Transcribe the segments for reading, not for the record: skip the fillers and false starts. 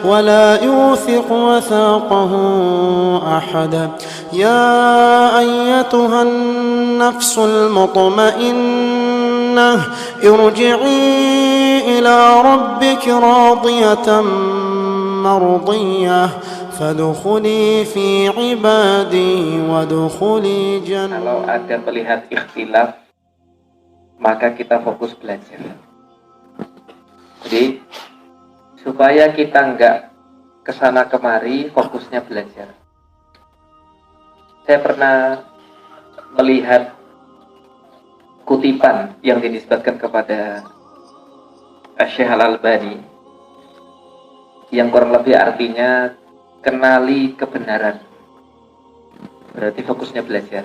ولا يوثق وثاقه أحد يا أيتها النفس المطمئنة ارجعي إلى ربك راضية مرضية فادخلي في عبادي وادخلي جنة. Kalau ada melihat ikhtilaf, maka kita fokus belajar. Jadi supaya kita enggak kesana kemari, fokusnya belajar. Saya pernah melihat kutipan yang dinisbatkan kepada Syekh Al-Albani yang kurang lebih artinya kenali kebenaran. Berarti fokusnya belajar.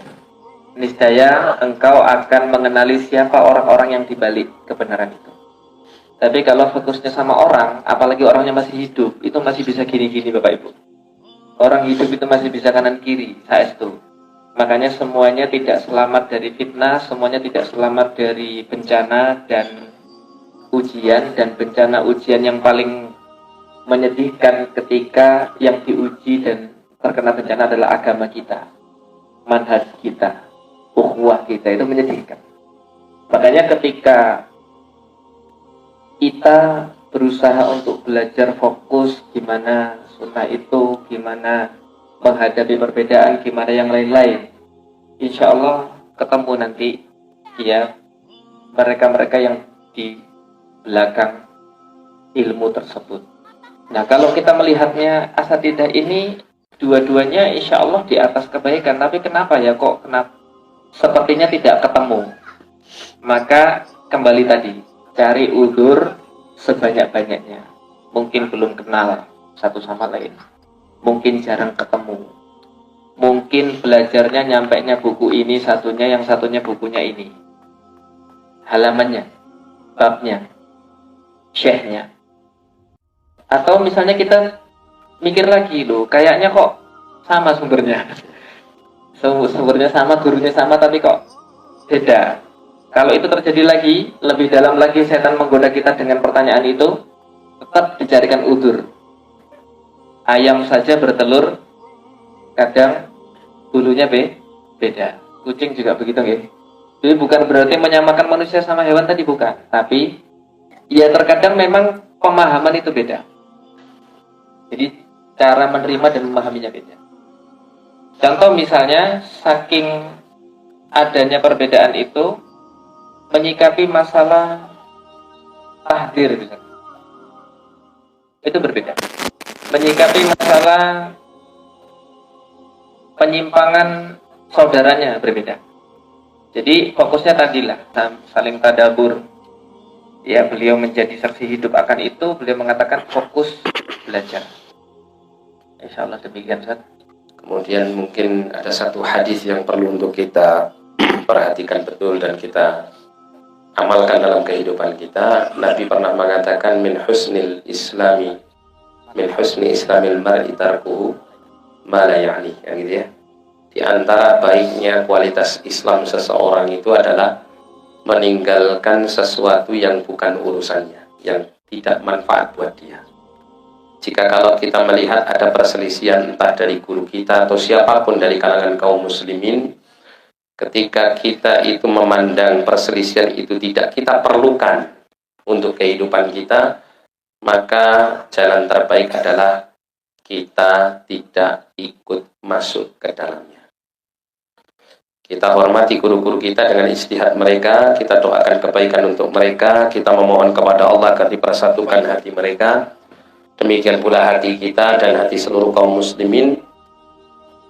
Niscaya engkau akan mengenali siapa orang-orang yang dibalik kebenaran itu. Tapi kalau fokusnya sama orang, apalagi orangnya masih hidup, itu masih bisa gini-gini Bapak Ibu. Orang hidup itu masih bisa kanan kiri, saestu. Makanya semuanya tidak selamat dari fitnah, semuanya tidak selamat dari bencana dan ujian. Dan bencana ujian yang paling menyedihkan ketika yang diuji dan terkena bencana adalah agama kita, manhaj kita, ukhuwah kita, itu menyedihkan. Makanya ketika kita berusaha untuk belajar fokus gimana sunnah itu, gimana menghadapi perbedaan, gimana yang lain-lain, insya Allah ketemu nanti ya mereka-mereka yang di belakang ilmu tersebut. Nah, kalau kita melihatnya asatidah ini dua-duanya insya Allah di atas kebaikan, tapi kenapa sepertinya tidak ketemu? Maka kembali tadi, cari uzur sebanyak-banyaknya. Mungkin belum kenal satu sama lain, mungkin jarang ketemu, mungkin belajarnya nyampainya buku ini satunya, yang satunya bukunya ini, halamannya, babnya, syekhnya. Atau misalnya kita mikir lagi, loh kayaknya kok sama sumbernya, sumbernya sama, gurunya sama, tapi kok beda. Kalau itu terjadi lagi, lebih dalam lagi setan menggoda kita dengan pertanyaan itu, tetap dicarikan udzur. Ayam saja bertelur, kadang bulunya beda. Kucing juga begitu ya. Jadi bukan berarti menyamakan manusia sama hewan tadi, bukan. Tapi ya terkadang memang pemahaman itu beda. Jadi cara menerima dan memahaminya beda. Contoh misalnya, saking adanya perbedaan itu, menyikapi masalah tahdir misalnya, itu berbeda. Menyikapi masalah penyimpangan saudaranya berbeda. Jadi fokusnya tadilah saling tadabur. Ya, beliau menjadi saksi hidup akan itu. Beliau mengatakan fokus belajar. Insya Allah demikian, Ustaz. Kemudian mungkin ada satu hadis yang perlu untuk kita perhatikan betul dan kita amalkan dalam kehidupan kita. Nabi pernah mengatakan min husni islamil mar'i tarkuhu ma la ya'ni, ya gitu ya. Di antara baiknya kualitas Islam seseorang itu adalah meninggalkan sesuatu yang bukan urusannya, yang tidak manfaat buat dia. Jika kalau kita melihat ada perselisihan entah dari guru kita atau siapapun dari kalangan kaum muslimin, ketika kita itu memandang perselisihan itu tidak kita perlukan untuk kehidupan kita, maka jalan terbaik adalah kita tidak ikut masuk ke dalamnya. Kita hormati guru-guru kita dengan ijtihad mereka, kita doakan kebaikan untuk mereka, kita memohon kepada Allah agar dipersatukan hati mereka. Demikian pula hati kita dan hati seluruh kaum muslimin.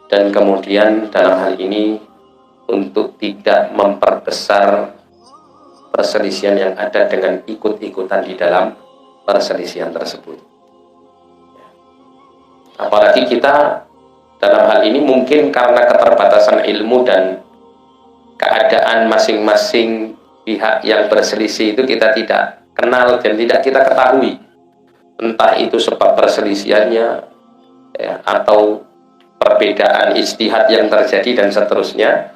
Dan kemudian dalam hal ini untuk tidak memperbesar perselisihan yang ada dengan ikut-ikutan di dalam perselisihan tersebut. Apalagi kita dalam hal ini mungkin karena keterbatasan ilmu dan keadaan masing-masing pihak yang berselisih itu kita tidak kenal dan tidak kita ketahui. Entah itu sebab perselisihannya ya, atau perbedaan ijtihad yang terjadi dan seterusnya,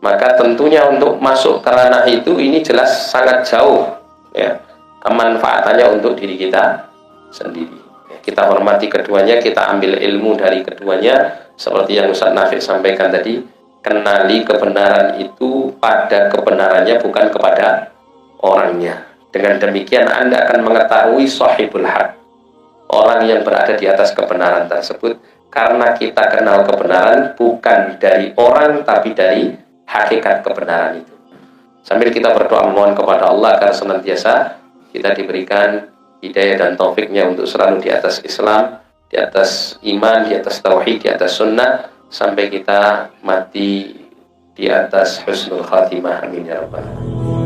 maka tentunya untuk masuk ke ranah itu ini jelas sangat jauh ya, kemanfaatannya untuk diri kita sendiri Kita hormati keduanya, kita ambil ilmu dari keduanya. Seperti yang Ustaz Nafi sampaikan tadi, kenali kebenaran itu pada kebenarannya, bukan kepada orangnya. Dengan demikian Anda akan mengetahui sahibul haq, orang yang berada di atas kebenaran tersebut, karena kita kenal kebenaran bukan dari orang tapi dari hakikat kebenaran itu. Sambil kita berdoa memohon kepada Allah agar senantiasa kita diberikan hidayah dan taufiknya untuk selalu di atas Islam, di atas iman, di atas tauhid, di atas sunnah, sampai kita mati di atas husnul khatimah. Amin ya rabbal alamin.